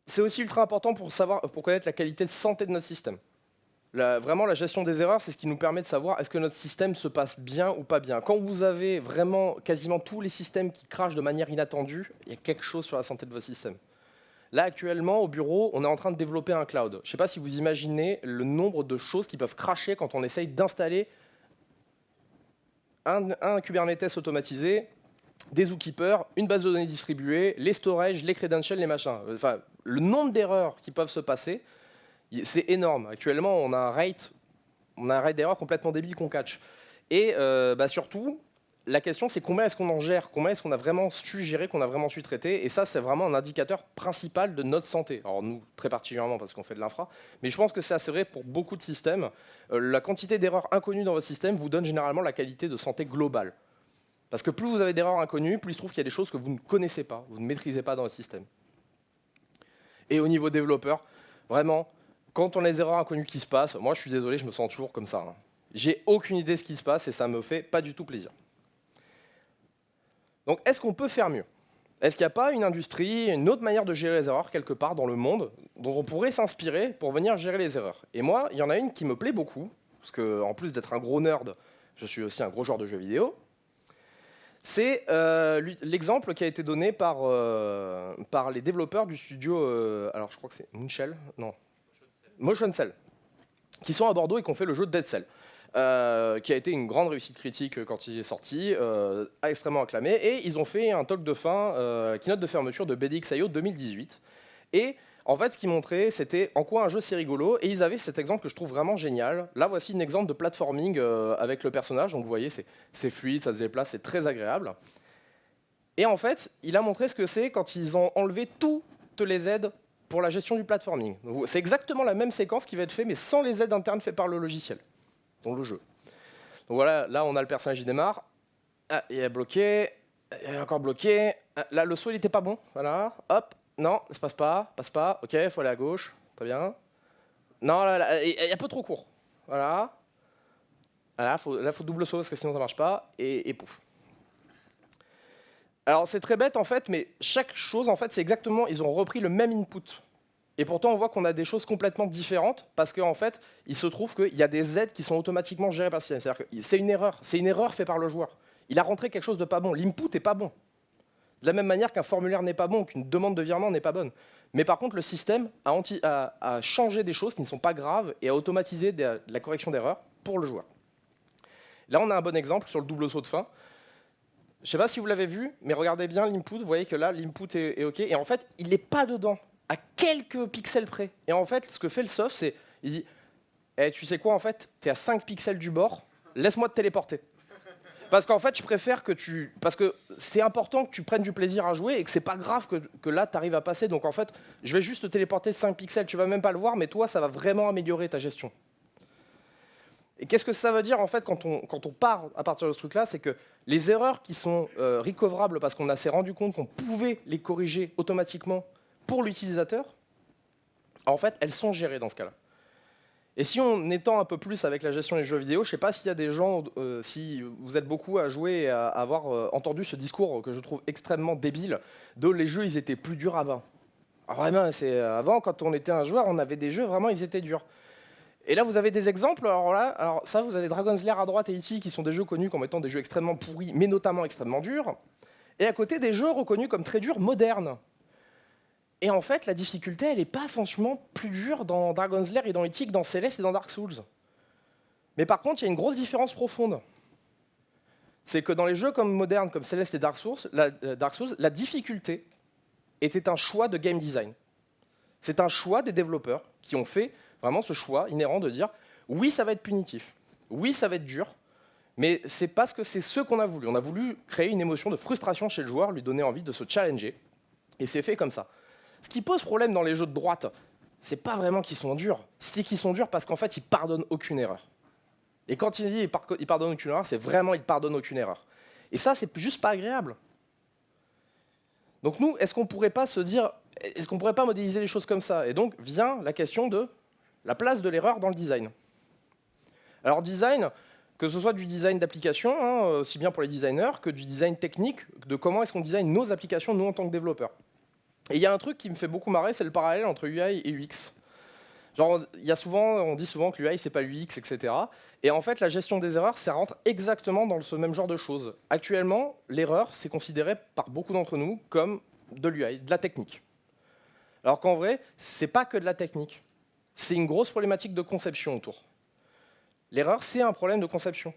C'est aussi ultra important pour connaître la qualité de santé de notre système. Vraiment, la gestion des erreurs, c'est ce qui nous permet de savoir est-ce que notre système se passe bien ou pas bien. Quand vous avez vraiment quasiment tous les systèmes qui crachent de manière inattendue, il y a quelque chose sur la santé de votre système. Là, actuellement, au bureau, on est en train de développer un cloud. Je ne sais pas si vous imaginez le nombre de choses qui peuvent crasher quand on essaye d'installer un Kubernetes automatisé des zookeepers, une base de données distribuée, les storage, les credentials, les machins. Enfin, le nombre d'erreurs qui peuvent se passer, c'est énorme. Actuellement, on a un rate d'erreurs complètement débile qu'on catch. Et surtout, la question, c'est combien est-ce qu'on en gère, combien est-ce qu'on a vraiment su gérer, qu'on a vraiment su traiter. Et ça, c'est vraiment un indicateur principal de notre santé. Alors nous, très particulièrement, parce qu'on fait de l'infra, mais je pense que c'est assez vrai pour beaucoup de systèmes. La quantité d'erreurs inconnues dans votre système vous donne généralement la qualité de santé globale. Parce que plus vous avez d'erreurs inconnues, plus il se trouve qu'il y a des choses que vous ne connaissez pas, vous ne maîtrisez pas dans votre système. Et au niveau développeur, vraiment, quand on a des erreurs inconnues qui se passent, moi je suis désolé, je me sens toujours comme ça. Hein. J'ai aucune idée de ce qui se passe et ça me fait pas du tout plaisir. Donc est-ce qu'on peut faire mieux? Est-ce qu'il n'y a pas une industrie, une autre manière de gérer les erreurs quelque part dans le monde dont on pourrait s'inspirer pour venir gérer les erreurs? Et moi, il y en a une qui me plaît beaucoup, parce qu'en plus d'être un gros nerd, je suis aussi un gros joueur de jeux vidéo. C'est l'exemple qui a été donné par les développeurs du studio, alors je crois que c'est Moonshell, non, Motion Cell, qui sont à Bordeaux et qui ont fait le jeu Dead Cell. Qui a été une grande réussite critique quand il est sorti, extrêmement acclamé, et ils ont fait un talk de fin, keynote de fermeture de BDX.io 2018. Et en fait, ce qu'ils montraient, c'était en quoi un jeu c'est rigolo, et ils avaient cet exemple que je trouve vraiment génial. Là, voici un exemple de platforming avec le personnage, donc vous voyez, c'est fluide, ça se déplace, c'est très agréable. Et en fait, il a montré ce que c'est quand ils ont enlevé toutes les aides pour la gestion du platforming. C'est exactement la même séquence qui va être faite, mais sans les aides internes faites par le logiciel. Dans le jeu. Donc voilà, là on a le personnage qui démarre. Ah, il est bloqué. Il est encore bloqué. Ah, là le saut il n'était pas bon. Voilà. Hop. Non, ça passe pas. Ok, il faut aller à gauche. Très bien. Non, là il est un peu trop court. Voilà. Là, faut double saut parce que sinon ça marche pas. Et pouf. Alors c'est très bête en fait, mais chaque chose en fait c'est exactement, ils ont repris le même input. Et pourtant, on voit qu'on a des choses complètement différentes parce qu'en fait, il se trouve qu'il y a des aides qui sont automatiquement gérées par le système. C'est-à-dire que c'est une erreur faite par le joueur. Il a rentré quelque chose de pas bon. L'input n'est pas bon. De la même manière qu'un formulaire n'est pas bon, qu'une demande de virement n'est pas bonne. Mais par contre, le système a changé des choses qui ne sont pas graves et a automatisé de la correction d'erreurs pour le joueur. Là, on a un bon exemple sur le double saut de fin. Je ne sais pas si vous l'avez vu, mais regardez bien l'input. Vous voyez que là, l'input est OK. Et en fait, il n'est pas dedans, à quelques pixels près. Et en fait, ce que fait le soft, c'est il dit tu sais quoi, en fait, tu es à 5 pixels du bord, laisse-moi te téléporter. Parce qu'en fait, je préfère que parce que c'est important que tu prennes du plaisir à jouer et que c'est pas grave que là, tu arrives à passer. Donc en fait, je vais juste te téléporter 5 pixels, tu vas même pas le voir, mais toi, ça va vraiment améliorer ta gestion. Et qu'est-ce que ça veut dire en fait quand on part à partir de ce truc-là? C'est que les erreurs qui sont recoverables parce qu'on s'est rendu compte qu'on pouvait les corriger automatiquement pour l'utilisateur, en fait, elles sont gérées dans ce cas-là. Et si on étend un peu plus avec la gestion des jeux vidéo, je ne sais pas s'il y a des gens, si vous êtes beaucoup à jouer et à avoir entendu ce discours que je trouve extrêmement débile, de les jeux, ils étaient plus durs avant. Alors vraiment, avant, quand on était un joueur, on avait des jeux, vraiment, ils étaient durs. Et là, vous avez des exemples. Alors ça, vous avez Dragon's Lair à droite et E.T. qui sont des jeux connus comme étant des jeux extrêmement pourris, mais notamment extrêmement durs. Et à côté, des jeux reconnus comme très durs, modernes. Et en fait, la difficulté, elle n'est pas franchement plus dure dans Dragon's Lair et dans E.T. que dans Celeste et dans Dark Souls. Mais par contre, il y a une grosse différence profonde. C'est que dans les jeux comme modernes, comme Celeste et Dark Souls, la difficulté était un choix de game design. C'est un choix des développeurs qui ont fait vraiment ce choix inhérent de dire oui, ça va être punitif, oui, ça va être dur, mais c'est parce que c'est ce qu'on a voulu. On a voulu créer une émotion de frustration chez le joueur, lui donner envie de se challenger, et c'est fait comme ça. Ce qui pose problème dans les jeux de droite, c'est pas vraiment qu'ils sont durs, c'est qu'ils sont durs parce qu'en fait, ils pardonnent aucune erreur. Et quand il dit il pardonne aucune erreur, c'est vraiment il pardonne aucune erreur. Et ça, c'est juste pas agréable. Donc nous, est-ce qu'on pourrait pas se dire, est-ce qu'on pourrait pas modéliser les choses comme ça? Et donc vient la question de la place de l'erreur dans le design. Alors design, que ce soit du design d'application, aussi bien pour les designers, que du design technique, de comment est-ce qu'on design nos applications, nous en tant que développeurs. Et il y a un truc qui me fait beaucoup marrer, c'est le parallèle entre UI et UX. Genre, on dit souvent que l'UI, c'est pas l'UX, etc. Et en fait, la gestion des erreurs, ça rentre exactement dans ce même genre de choses. Actuellement, l'erreur, c'est considéré par beaucoup d'entre nous comme de l'UI, de la technique. Alors qu'en vrai, c'est pas que de la technique. C'est une grosse problématique de conception autour. L'erreur, c'est un problème de conception.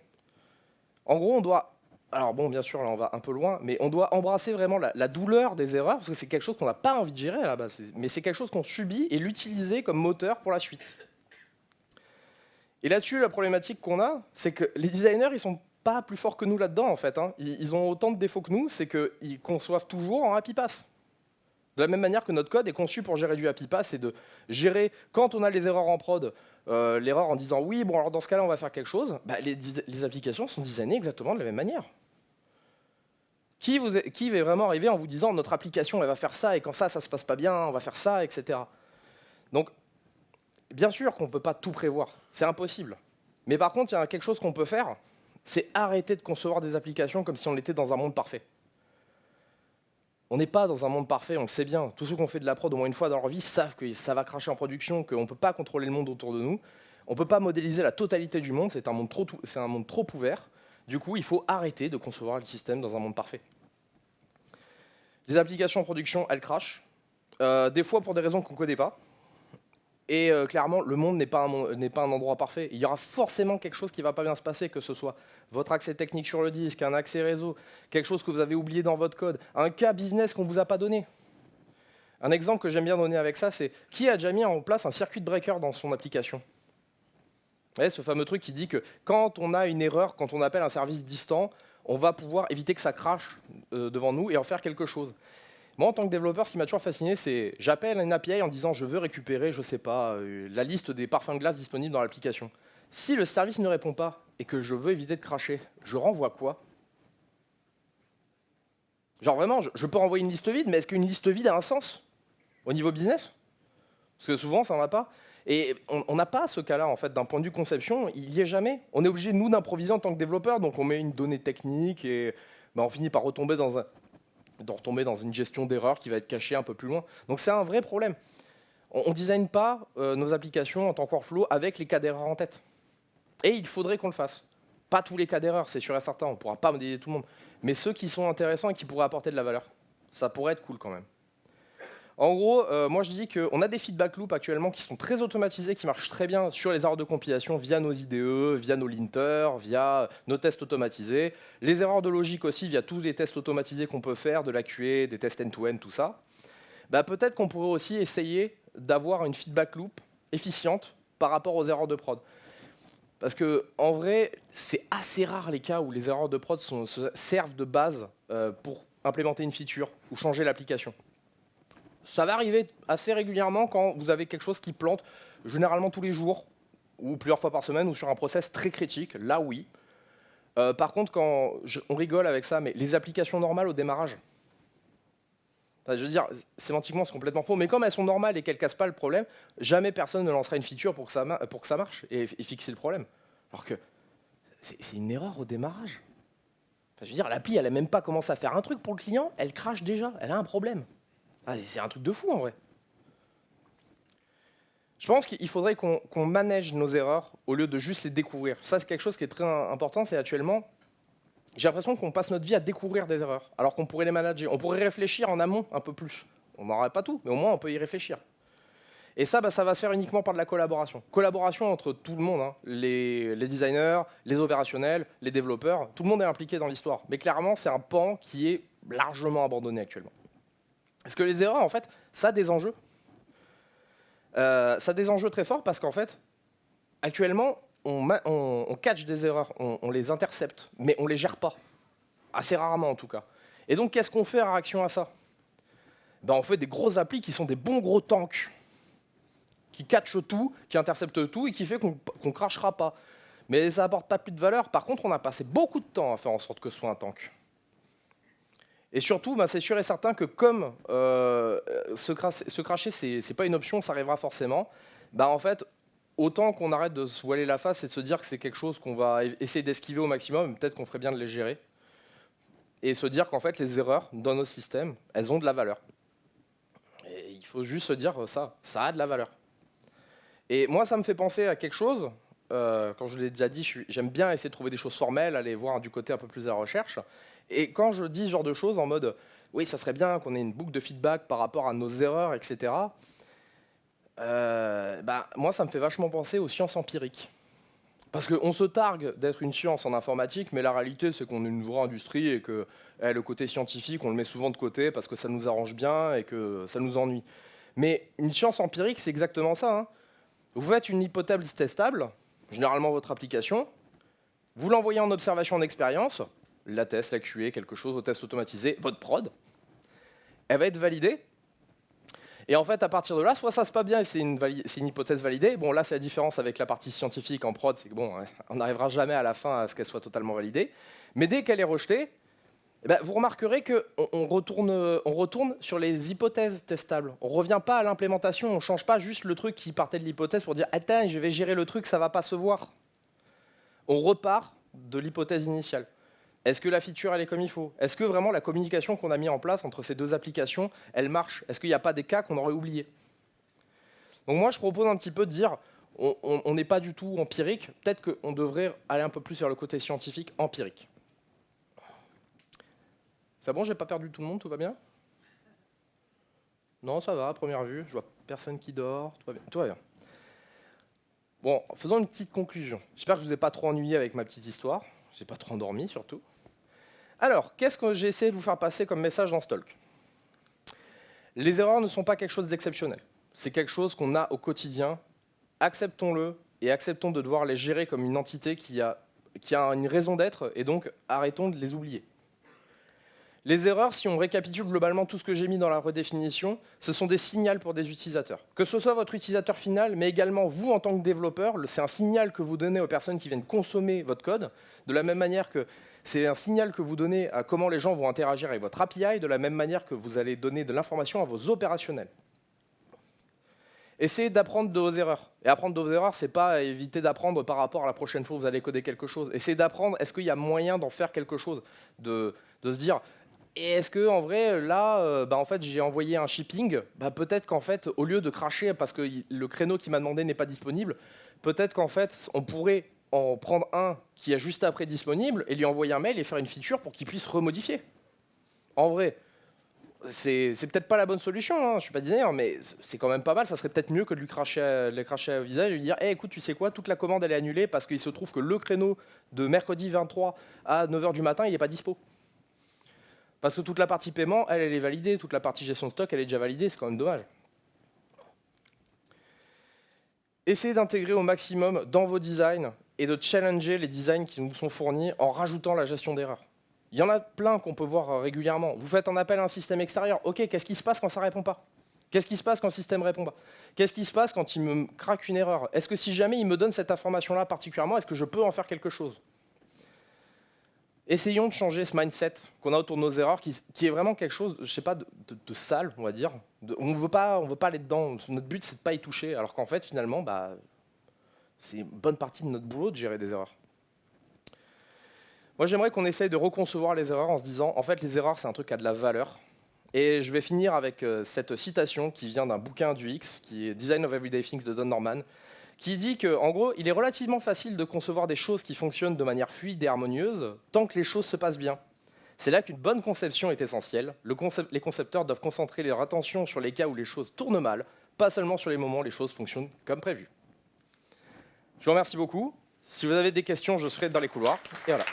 En gros, on doit Alors bon, bien sûr, là on va un peu loin, mais on doit embrasser vraiment la douleur des erreurs, parce que c'est quelque chose qu'on n'a pas envie de gérer à la base, mais c'est quelque chose qu'on subit et l'utiliser comme moteur pour la suite. Et là-dessus, la problématique qu'on a, c'est que les designers, ils sont pas plus forts que nous là-dedans en fait, hein. Ils ont autant de défauts que nous, c'est qu'ils conçoivent toujours en Happy Pass. De la même manière que notre code est conçu pour gérer du Happy Pass, c'est de gérer, quand on a les erreurs en prod, l'erreur en disant oui, bon alors dans ce cas-là on va faire quelque chose, bah, les applications sont designées exactement de la même manière. Qui va vraiment arriver en vous disant notre application elle va faire ça et quand ça se passe pas bien, on va faire ça, etc. Donc, bien sûr qu'on ne peut pas tout prévoir, c'est impossible. Mais par contre, il y a quelque chose qu'on peut faire, c'est arrêter de concevoir des applications comme si on était dans un monde parfait. On n'est pas dans un monde parfait, on le sait bien. Tous ceux qui ont fait de la prod au moins une fois dans leur vie savent que ça va cracher en production, qu'on ne peut pas contrôler le monde autour de nous. On ne peut pas modéliser la totalité du monde, c'est un monde trop ouvert. Du coup, il faut arrêter de concevoir le système dans un monde parfait. Les applications en production, elles crachent. Des fois pour des raisons qu'on ne connaît pas. Et clairement, le monde n'est pas un endroit parfait. Il y aura forcément quelque chose qui ne va pas bien se passer, que ce soit votre accès technique sur le disque, un accès réseau, quelque chose que vous avez oublié dans votre code, un cas business qu'on ne vous a pas donné. Un exemple que j'aime bien donner avec ça, c'est qui a déjà mis en place un circuit breaker dans son application? Vous voyez, ce fameux truc qui dit que quand on a une erreur, quand on appelle un service distant, on va pouvoir éviter que ça crache devant nous et en faire quelque chose. Moi, en tant que développeur, ce qui m'a toujours fasciné, c'est j'appelle une API en disant je veux récupérer, je sais pas, la liste des parfums de glace disponibles dans l'application. Si le service ne répond pas et que je veux éviter de cracher, je renvoie quoi? Genre vraiment, je peux renvoyer une liste vide, mais est-ce qu'une liste vide a un sens au niveau business? Parce que souvent, ça n'en a pas. Et on n'a pas ce cas-là, en fait, d'un point de vue conception, il n'y est jamais. On est obligé, nous, d'improviser en tant que développeur, donc on met une donnée technique et ben, on finit par retomber dans une gestion d'erreurs qui va être cachée un peu plus loin. Donc c'est un vrai problème. On ne design pas nos applications en tant que workflow avec les cas d'erreur en tête. Et il faudrait qu'on le fasse. Pas tous les cas d'erreur, c'est sûr et certain, on ne pourra pas modéliser tout le monde. Mais ceux qui sont intéressants et qui pourraient apporter de la valeur, ça pourrait être cool quand même. En gros, moi je dis qu'on a des feedback loops actuellement qui sont très automatisés, qui marchent très bien sur les erreurs de compilation via nos IDE, via nos linters, via nos tests automatisés. Les erreurs de logique aussi via tous les tests automatisés qu'on peut faire, de la QA, des tests end-to-end, tout ça. Bah, peut-être qu'on pourrait aussi essayer d'avoir une feedback loop efficiente par rapport aux erreurs de prod. Parce que en vrai, c'est assez rare les cas où les erreurs de prod servent de base pour implémenter une feature ou changer l'application. Ça va arriver assez régulièrement quand vous avez quelque chose qui plante, généralement tous les jours, ou plusieurs fois par semaine, ou sur un process très critique, là oui. Par contre, on rigole avec ça, mais les applications normales au démarrage, enfin, je veux dire, sémantiquement c'est complètement faux, mais comme elles sont normales et qu'elles ne cassent pas le problème, jamais personne ne lancera une feature pour que ça marche et fixer le problème. Alors que c'est une erreur au démarrage. Enfin, je veux dire, l'appli, elle n'a même pas commencé à faire un truc pour le client, elle crache déjà, elle a un problème. Ah, c'est un truc de fou en vrai. Je pense qu'il faudrait qu'on manage nos erreurs au lieu de juste les découvrir. Ça, c'est quelque chose qui est très important, c'est actuellement, j'ai l'impression qu'on passe notre vie à découvrir des erreurs, alors qu'on pourrait les manager. On pourrait réfléchir en amont un peu plus. On n'aurait pas tout, mais au moins on peut y réfléchir. Et ça, ça va se faire uniquement par de la collaboration. Collaboration entre tout le monde, hein. Les designers, les opérationnels, les développeurs, tout le monde est impliqué dans l'histoire. Mais clairement, c'est un pan qui est largement abandonné actuellement. Parce que les erreurs, en fait, ça a des enjeux. Ça a des enjeux très forts parce qu'en fait, actuellement, on catch des erreurs, on les intercepte, mais on ne les gère pas. Assez rarement, en tout cas. Et donc, qu'est-ce qu'on fait en réaction à ça? Ben, on fait des grosses applis qui sont des bons gros tanks, qui catchent tout, qui interceptent tout et qui fait qu'on ne crachera pas. Mais ça n'apporte pas plus de valeur. Par contre, on a passé beaucoup de temps à faire en sorte que ce soit un tank. Et surtout, ben, c'est sûr et certain que comme se cracher, c'est pas une option, ça arrivera forcément, ben, en fait, autant qu'on arrête de se voiler la face et de se dire que c'est quelque chose qu'on va essayer d'esquiver au maximum, peut-être qu'on ferait bien de les gérer, et se dire qu'en fait, les erreurs dans nos systèmes, elles ont de la valeur. Et il faut juste se dire ça a de la valeur. Et moi, ça me fait penser à quelque chose, quand je l'ai déjà dit, j'aime bien essayer de trouver des choses formelles, aller voir du côté un peu plus à la recherche. Et quand je dis ce genre de choses en mode « oui, ça serait bien qu'on ait une boucle de feedback par rapport à nos erreurs, etc. », bah, moi, ça me fait vachement penser aux sciences empiriques. Parce qu'on se targue d'être une science en informatique, mais la réalité, c'est qu'on est une vraie industrie et que le côté scientifique, on le met souvent de côté parce que ça nous arrange bien et que ça nous ennuie. Mais une science empirique, c'est exactement ça, hein. Vous faites une hypothèse testable, généralement votre application, vous l'envoyez en observation en expérience, la test, la QA, quelque chose, au test automatisé, votre prod, elle va être validée. Et en fait, à partir de là, soit ça se passe bien et c'est une hypothèse validée. Bon, là, c'est la différence avec la partie scientifique en prod, c'est que bon, on n'arrivera jamais à la fin à ce qu'elle soit totalement validée. Mais dès qu'elle est rejetée, eh ben, vous remarquerez qu'on retourne sur les hypothèses testables. On ne revient pas à l'implémentation, on ne change pas juste le truc qui partait de l'hypothèse pour dire « Attends, je vais gérer le truc, ça ne va pas se voir ». On repart de l'hypothèse initiale. Est-ce que la feature, elle est comme il faut? Est-ce que vraiment la communication qu'on a mis en place entre ces deux applications, elle marche? Est-ce qu'il n'y a pas des cas qu'on aurait oubliés? Donc moi, je propose un petit peu de dire, on n'est pas du tout empirique, peut-être qu'on devrait aller un peu plus vers le côté scientifique empirique. C'est bon, j'ai pas perdu tout le monde, tout va bien? Non, ça va, à première vue, je vois personne qui dort, tout va bien. Tout va bien. Bon, faisons une petite conclusion. J'espère que je ne vous ai pas trop ennuyé avec ma petite histoire. Je n'ai pas trop endormi, surtout. Alors, qu'est-ce que j'ai essayé de vous faire passer comme message dans ce talk? Les erreurs ne sont pas quelque chose d'exceptionnel. C'est quelque chose qu'on a au quotidien. Acceptons-le et acceptons de devoir les gérer comme une entité qui a une raison d'être, et donc arrêtons de les oublier. Les erreurs, si on récapitule globalement tout ce que j'ai mis dans la redéfinition, ce sont des signaux pour des utilisateurs. Que ce soit votre utilisateur final, mais également vous en tant que développeur, c'est un signal que vous donnez aux personnes qui viennent consommer votre code, de la même manière que c'est un signal que vous donnez à comment les gens vont interagir avec votre API, de la même manière que vous allez donner de l'information à vos opérationnels. Essayez d'apprendre de vos erreurs. Et apprendre de vos erreurs, c'est pas éviter d'apprendre par rapport à la prochaine fois où vous allez coder quelque chose. Essayez d'apprendre, est-ce qu'il y a moyen d'en faire quelque chose, de se dire, et est-ce que en vrai, là, en fait, j'ai envoyé un shipping, peut-être qu'en fait, au lieu de cracher parce que le créneau qui m'a demandé n'est pas disponible, peut-être qu'en fait, on pourrait en prendre un qui est juste après disponible et lui envoyer un mail et faire une feature pour qu'il puisse remodifier. En vrai, c'est peut-être pas la bonne solution, hein, je ne suis pas designer, mais c'est quand même pas mal. Ça serait peut-être mieux que de lui cracher au visage et lui dire hey, écoute, tu sais quoi, toute la commande elle est annulée parce qu'il se trouve que le créneau de mercredi 23 à 9h du matin, il n'est pas dispo. Parce que toute la partie paiement, elle est validée, toute la partie gestion de stock, elle est déjà validée, c'est quand même dommage. Essayez d'intégrer au maximum dans vos designs et de challenger les designs qui nous sont fournis en rajoutant la gestion d'erreurs. Il y en a plein qu'on peut voir régulièrement. Vous faites un appel à un système extérieur. OK, qu'est-ce qui se passe quand ça ne répond pas? Qu'est-ce qui se passe quand le système ne répond pas? Qu'est-ce qui se passe quand il me craque une erreur? Est-ce que si jamais il me donne cette information-là particulièrement, est-ce que je peux en faire quelque chose? Essayons de changer ce mindset qu'on a autour de nos erreurs, qui est vraiment quelque chose, je sais pas, de sale, on va dire. On ne veut pas aller dedans. Notre but, c'est de ne pas y toucher. Alors qu'en fait, finalement, c'est une bonne partie de notre boulot de gérer des erreurs. Moi, j'aimerais qu'on essaye de reconcevoir les erreurs en se disant, en fait, les erreurs, c'est un truc qui a de la valeur. Et je vais finir avec cette citation qui vient d'un bouquin du X, qui est Design of Everyday Things de Don Norman, qui dit qu'en gros, il est relativement facile de concevoir des choses qui fonctionnent de manière fluide et harmonieuse, tant que les choses se passent bien. C'est là qu'une bonne conception est essentielle. Les concepteurs doivent concentrer leur attention sur les cas où les choses tournent mal, pas seulement sur les moments où les choses fonctionnent comme prévu. Je vous remercie beaucoup. Si vous avez des questions, je serai dans les couloirs. Et voilà.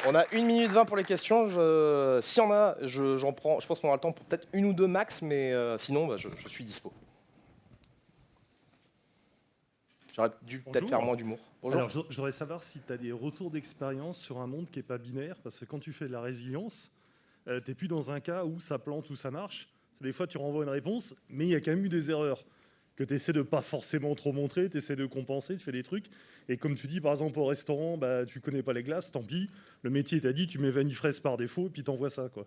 On a 1 minute 20 pour les questions. S'il y en a, j'en prends. Je pense qu'on aura le temps pour peut-être 1 ou 2 max, mais sinon, je suis dispo. J'aurais dû peut-être faire moins d'humour. Bonjour. Alors, je voudrais savoir si tu as des retours d'expérience sur un monde qui n'est pas binaire, parce que quand tu fais de la résilience, tu n'es plus dans un cas où ça plante ou ça marche. Des fois, tu renvoies une réponse, mais il y a quand même eu des erreurs que tu essaies de pas forcément trop montrer, tu essaies de compenser, tu fais des trucs. Et comme tu dis, par exemple, au restaurant, tu connais pas les glaces, tant pis. Le métier t'a dit, tu mets vanille fraise par défaut, et puis t'envoies ça, quoi.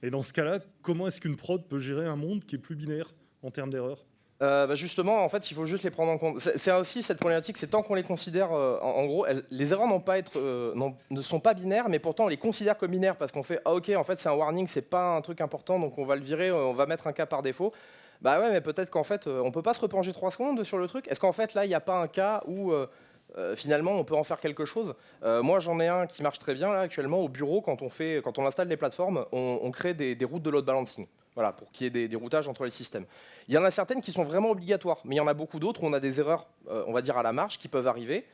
Et dans ce cas-là, comment est-ce qu'une prod peut gérer un monde qui est plus binaire en termes d'erreurs? Justement, en fait, il faut juste les prendre en compte. C'est aussi cette problématique, c'est tant qu'on les considère, en gros, les erreurs ne sont pas binaires, mais pourtant on les considère comme binaires parce qu'on fait, ah ok, en fait c'est un warning, c'est pas un truc important, donc on va le virer, on va mettre un cas par défaut. Bah ouais, mais peut-être qu'en fait, on peut pas se repencher 3 secondes sur le truc. Est-ce qu'en fait là, il n'y a pas un cas où finalement on peut en faire quelque chose? Moi, j'en ai un qui marche très bien là actuellement au bureau quand on installe des plateformes, on crée des routes de load balancing. Voilà, pour qu'il y ait des routages entre les systèmes. Il y en a certaines qui sont vraiment obligatoires, mais il y en a beaucoup d'autres où on a des erreurs, on va dire à la marge, qui peuvent arriver,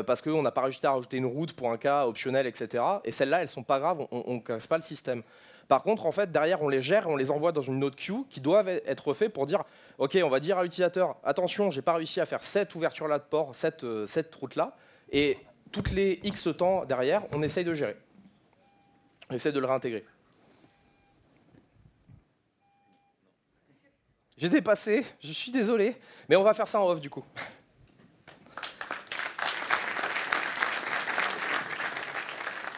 parce qu'on n'a pas réussi à rajouter une route pour un cas optionnel, etc. Et celles-là, elles ne sont pas graves, on ne casse pas le système. Par contre, en fait, derrière, on les gère et on les envoie dans une autre queue qui doivent être faits pour dire, OK, on va dire à l'utilisateur, attention, j'ai pas réussi à faire cette ouverture-là de port, cette route-là, et toutes les X temps derrière, on essaye de gérer. On essaie de le réintégrer. J'ai dépassé, je suis désolé, mais on va faire ça en off du coup.